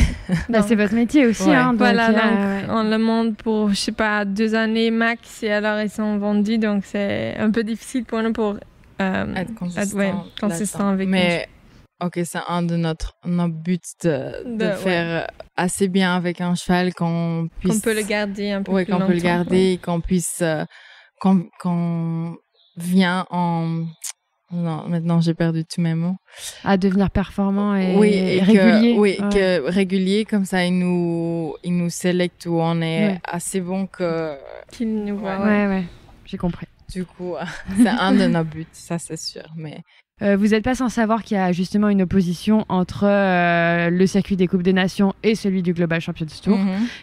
C'est votre métier aussi. Hein, voilà, donc on le monte pour, 2 années max et alors ils sont vendus. Donc c'est un peu difficile pour nous pour être consistant avec Mais c'est un de nos buts de faire assez bien avec un cheval qu'on puisse... Qu'on peut le garder un peu plus longtemps. Qu'on peut le garder et qu'on puisse... qu'on vient en... Non, maintenant j'ai perdu tous mes mots. À devenir performant et régulier. Régulier, comme ça ils nous sélectent où on est assez bon qu'ils nous voient. Ouais, j'ai compris. Du coup, c'est un de nos buts, ça c'est sûr. Mais vous n'êtes pas sans savoir qu'il y a justement une opposition entre le circuit des Coupes des Nations et celui du Global Champions Tour.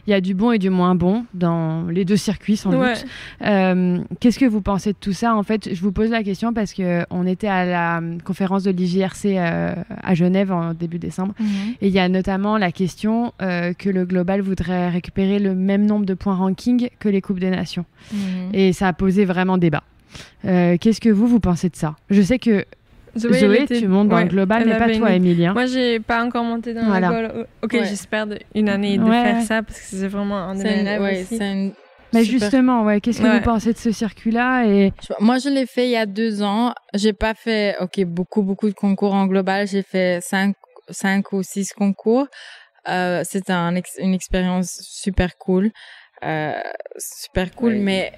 Il y a du bon et du moins bon dans les deux circuits, sans doute. Qu'est-ce que vous pensez de tout ça? En fait, je vous pose la question parce qu'on était à la conférence de l'IJRC à Genève en début décembre. Et il y a notamment la question que le Global voudrait récupérer le même nombre de points ranking que les Coupes des Nations. Et ça a posé vraiment débat. Qu'est-ce que vous pensez de ça? Je sais que Zoé, tu montes dans le global, mais pas toi, Émilie. Moi, j'ai pas encore monté dans le global. J'espère une année de faire ça parce que c'est vraiment un de mes rêves aussi. Mais justement, qu'est-ce que vous pensez de ce circuit-là Moi, je l'ai fait il y a 2 ans. J'ai pas fait beaucoup de concours en global. J'ai fait 5 ou 6 concours. C'était une expérience super cool. Mais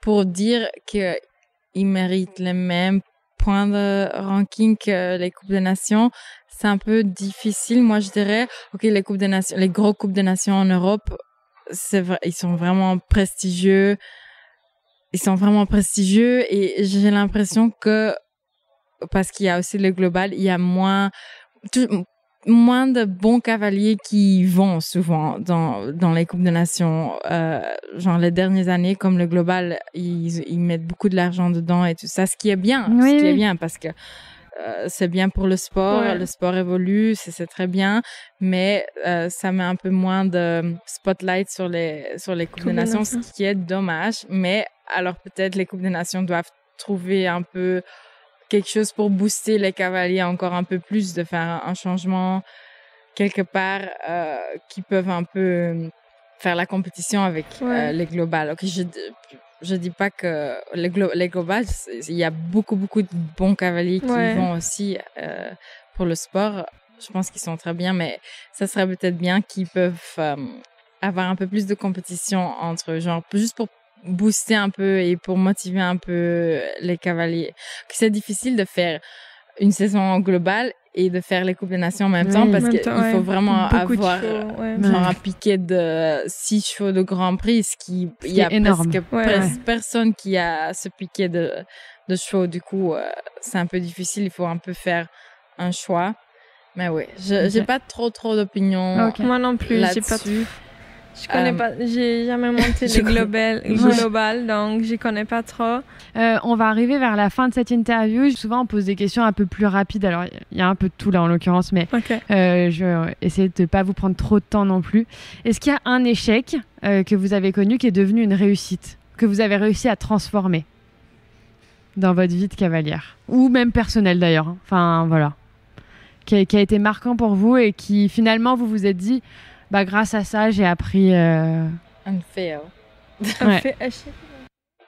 pour dire qu'ils méritent les mêmes points de ranking que les Coupes des Nations, c'est un peu difficile. Moi, je dirais, les Coupes des Nations, les gros Coupes des Nations en Europe, c'est vrai, ils sont vraiment prestigieux. Et j'ai l'impression que, parce qu'il y a aussi le global, il y a moins de bons cavaliers qui vont souvent dans les Coupes des Nations. Genre les dernières années, comme le global, ils mettent beaucoup de l'argent dedans et tout ça, ce qui est bien. Est bien parce que c'est bien pour le sport. Le sport évolue, c'est très bien, mais ça met un peu moins de spotlight sur les Coupes des Nations, ce qui est dommage. Mais alors peut-être les Coupes des Nations doivent trouver un peu quelque chose pour booster les cavaliers encore un peu plus, de faire un changement quelque part qui peuvent un peu faire la compétition avec les globales. Je dis pas que les globales, il y a beaucoup de bons cavaliers qui vont aussi pour le sport. Je pense qu'ils sont très bien, mais ça serait peut-être bien qu'ils peuvent avoir un peu plus de compétition entre eux, genre juste pour booster un peu et pour motiver un peu les cavaliers. C'est difficile de faire une saison globale et de faire les Coupes des Nations en même temps parce qu'il faut vraiment avoir genre un piquet de 6 chevaux de Grand Prix, il y a presque personne qui a ce piquet de chevaux. Du coup, c'est un peu difficile. Il faut un peu faire un choix. Mais j'ai pas trop d'opinions Moi non plus, là-dessus. Je connais pas, j'ai jamais monté le global, donc je connais pas trop. On va arriver vers la fin de cette interview. Souvent, on pose des questions un peu plus rapides. Alors, il y a un peu de tout là en l'occurrence, mais je vais essayer de ne pas vous prendre trop de temps non plus. Est-ce qu'il y a un échec que vous avez connu qui est devenu une réussite, que vous avez réussi à transformer dans votre vie de cavalière, ou même personnelle d'ailleurs, hein. Enfin, voilà, qui a été marquant pour vous et qui finalement vous vous êtes dit, bah grâce à ça j'ai appris. Unfair. Ouais.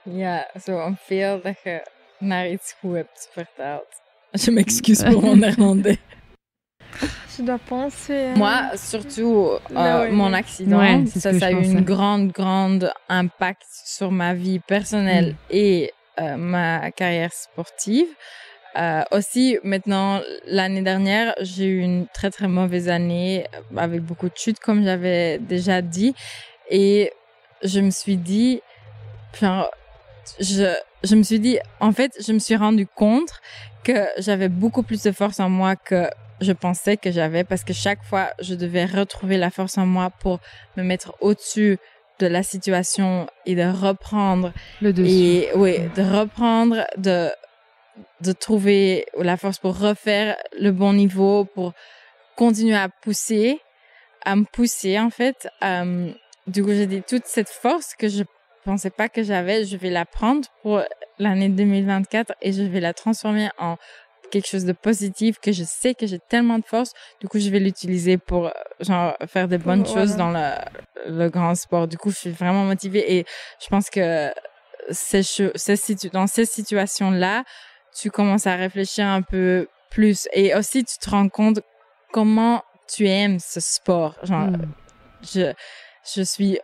Ja, zo unfair dat je naar iets goed hebt vertaald. Je m'excuse pour mon néerlandais. Je dois penser. Moi, surtout, mon accident, ça a eu une grande impact sur ma vie personnelle et ma carrière sportive. Aussi, maintenant, l'année dernière, j'ai eu une très très mauvaise année avec beaucoup de chutes, comme j'avais déjà dit. Et je me suis dit, je me suis dit, en fait, je me suis rendu compte que j'avais beaucoup plus de force en moi que je pensais que j'avais, parce que chaque fois, je devais retrouver la force en moi pour me mettre au-dessus de la situation et de reprendre le dessus. Et oui, de reprendre, de trouver la force pour refaire le bon niveau, pour continuer à me pousser en fait. Du coup, j'ai dit, toute cette force que je pensais pas que j'avais, je vais la prendre pour l'année 2024 et je vais la transformer en quelque chose de positif, que je sais que j'ai tellement de force. Du coup, je vais l'utiliser pour faire des bonnes choses dans le grand sport. Du coup, je suis vraiment motivée et je pense que dans ces situations-là, tu commences à réfléchir un peu plus et aussi tu te rends compte comment tu aimes ce sport. Je suis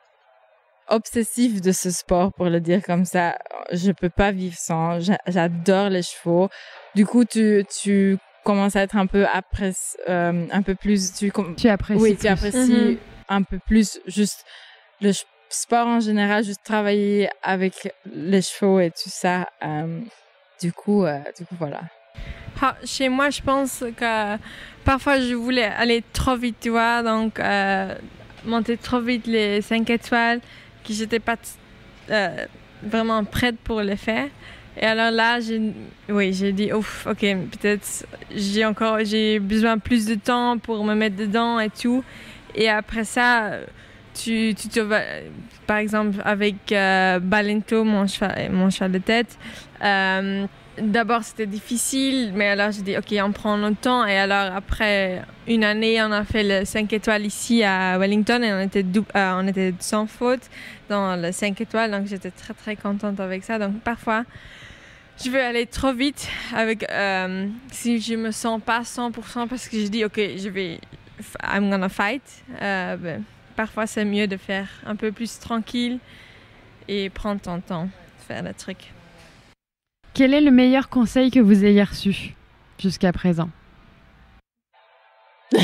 obsessive de ce sport, pour le dire comme ça. Je peux pas vivre sans. J'adore les chevaux. Du coup, tu commences à être un peu un peu plus. Tu apprécies. Oui, tu apprécies un peu plus juste le sport en général, juste travailler avec les chevaux et tout ça. Du coup, voilà. Chez moi, je pense que parfois je voulais aller trop vite, tu vois, donc monter trop vite les 5 étoiles, que j'étais pas vraiment prête pour le faire. Et alors là, j'ai dit, ouf, ok, peut-être j'ai besoin plus de temps pour me mettre dedans et tout. Et après ça, tu te vas, par exemple, avec Balento, mon cheval de tête. D'abord, c'était difficile, mais alors j'ai dit, ok, on prend notre temps. Et alors, après une année, on a fait le 5 étoiles ici à Wellington et on était sans faute dans le 5 étoiles. Donc, j'étais très, très contente avec ça. Donc, parfois, je veux aller trop vite si je me sens pas 100% parce que je dis, ok, I'm gonna fight. Parfois, c'est mieux de faire un peu plus tranquille et prendre ton temps, faire le truc. Quel est le meilleur conseil que vous ayez reçu jusqu'à présent? Je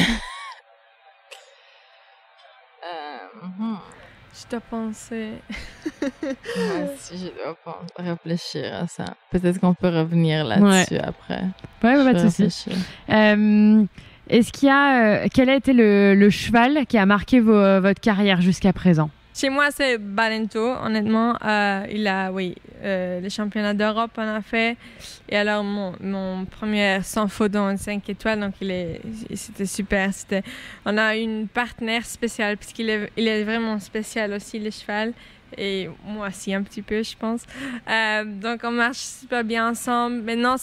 dois penser. Si je dois réfléchir à ça. Peut-être qu'on peut revenir là-dessus après. Ouais, pas de souci. Est-ce qu'il y a quel a été le cheval qui a marqué votre carrière jusqu'à présent? Chez moi, c'est Balento, honnêtement. Il a, les championnats d'Europe, on a fait. Et alors, mon premier sans faute dans 5 étoiles, donc c'était super. On a une partenaire spéciale, puisqu'il est vraiment spécial aussi, le cheval. Et moi aussi, un petit peu, je pense. Donc, on marche super bien ensemble. Maintenant,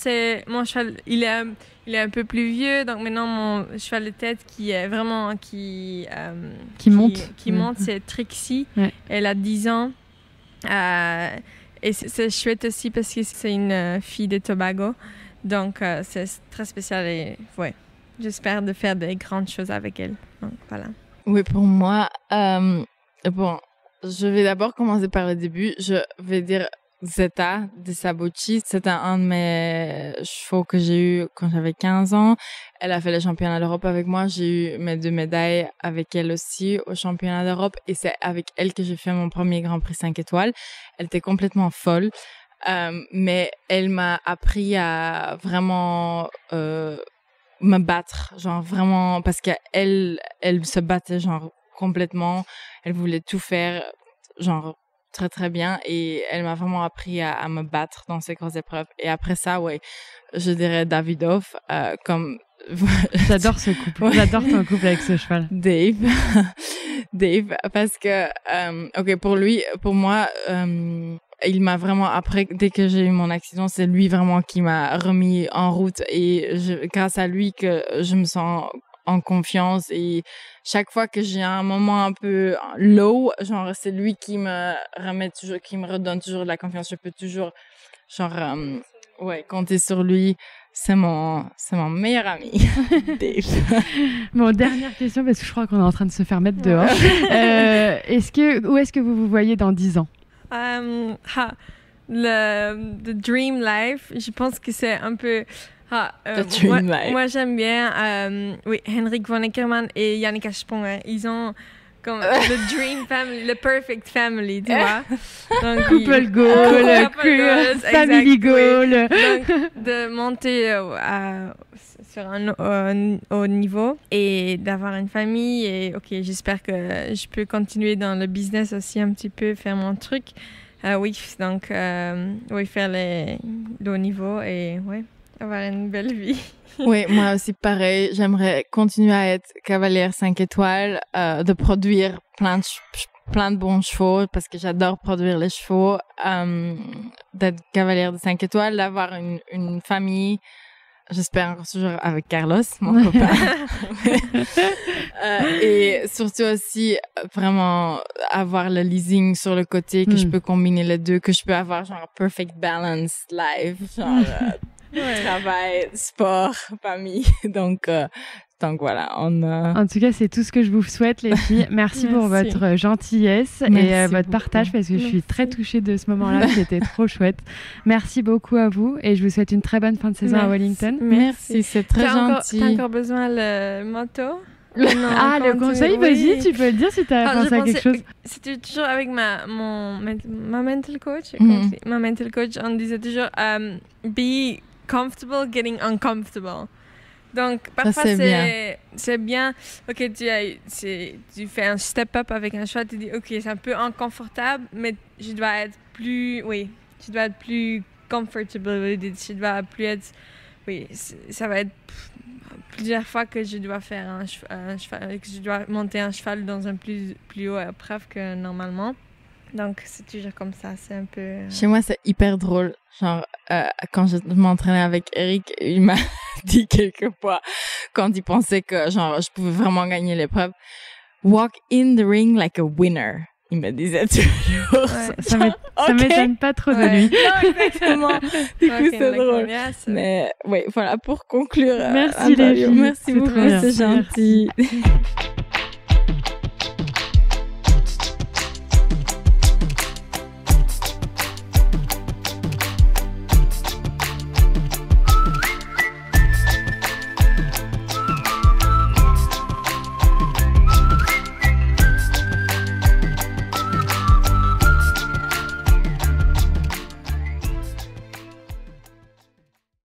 mon cheval, il est un peu plus vieux. Donc, maintenant, mon cheval de tête qui monte, c'est Trixie. Ouais. Elle a 10 ans. Et c'est chouette aussi parce que c'est une fille de Tobago. Donc, c'est très spécial. Et j'espère de faire des grandes choses avec elle. Donc, voilà. Oui, pour moi, je vais d'abord commencer par le début. Je vais dire Zeta de Sabucci. C'était un de mes chevaux que j'ai eu quand j'avais 15 ans. Elle a fait le championnat d'Europe avec moi. J'ai eu mes 2 médailles avec elle aussi au championnat d'Europe. Et c'est avec elle que j'ai fait mon premier Grand Prix 5 étoiles. Elle était complètement folle. Mais elle m'a appris à vraiment me battre. Genre vraiment, parce qu'elle se battait genre complètement. Elle voulait tout faire, genre, très, très bien. Et elle m'a vraiment appris à me battre dans ces grosses épreuves. Et après ça, ouais, je dirais Davidoff, comme... J'adore ce couple. J'adore ton couple avec ce cheval. Dave, parce que, ok, pour moi, il m'a vraiment, après, dès que j'ai eu mon accident, c'est lui vraiment qui m'a remis en route et grâce à lui que je me sens en confiance et chaque fois que j'ai un moment un peu low, genre, c'est lui qui me remet toujours, qui me redonne toujours de la confiance. Je peux toujours, genre, ouais, compter sur lui. C'est mon meilleur ami, Dave. Bon, dernière question, parce que je crois qu'on est en train de se faire mettre dehors. Où est-ce que vous vous voyez dans 10 ans? The dream life, je pense que c'est un peu... moi, j'aime bien Henrik von Eckermann et Yannick Asponger. Ils ont... comme le dream family, le perfect family, tu vois. Donc, couple goal, family goal. Donc, de monter sur un haut niveau et d'avoir une famille. Et ok, j'espère que je peux continuer dans le business aussi un petit peu, faire mon truc. Donc, faire le haut niveau et avoir une belle vie. Oui, moi aussi pareil. J'aimerais continuer à être cavalière 5 étoiles, de produire plein de bons chevaux parce que j'adore produire les chevaux, d'être cavalière de 5 étoiles, d'avoir une famille. J'espère encore toujours avec Carlos, mon copain. Et surtout aussi vraiment avoir le leasing sur le côté, que je peux combiner les deux, que je peux avoir genre perfect balance life, genre travail, sport, famille. Donc voilà, En tout cas, c'est tout ce que je vous souhaite, les filles. Merci pour votre gentillesse et votre partage, parce que je suis très touchée de ce moment-là. C'était trop chouette. Merci beaucoup à vous et je vous souhaite une très bonne fin de saison à Wellington. Merci, c'est très gentil. T'as encore besoin le motto? Le conseil, vas-y, tu peux le dire si tu as pensé à quelque chose. C'était toujours avec ma mental coach. Ma mental coach, on disait toujours be comfortable getting uncomfortable. Donc, parfois, c'est bien. Ok, tu fais un step-up avec un cheval, tu dis, ok, c'est un peu inconfortable, mais je dois être plus comfortable. Je dois plus être, ça va être plusieurs fois que je dois faire un cheval, que je dois monter un cheval dans un plus haut épreuve que normalement. Donc, c'est toujours comme ça, c'est un peu... Chez moi, c'est hyper drôle. Genre, quand je m'entraînais avec Eric, il m'a dit quelquefois, quand il pensait que, genre, je pouvais vraiment gagner l'épreuve, « Walk in the ring like a winner ». Il me disait toujours. Ça m'étonne pas trop de lui. Non, exactement. Du coup, c'est drôle. Mais oui, voilà, pour conclure. Merci les filles. Merci beaucoup, c'est gentil.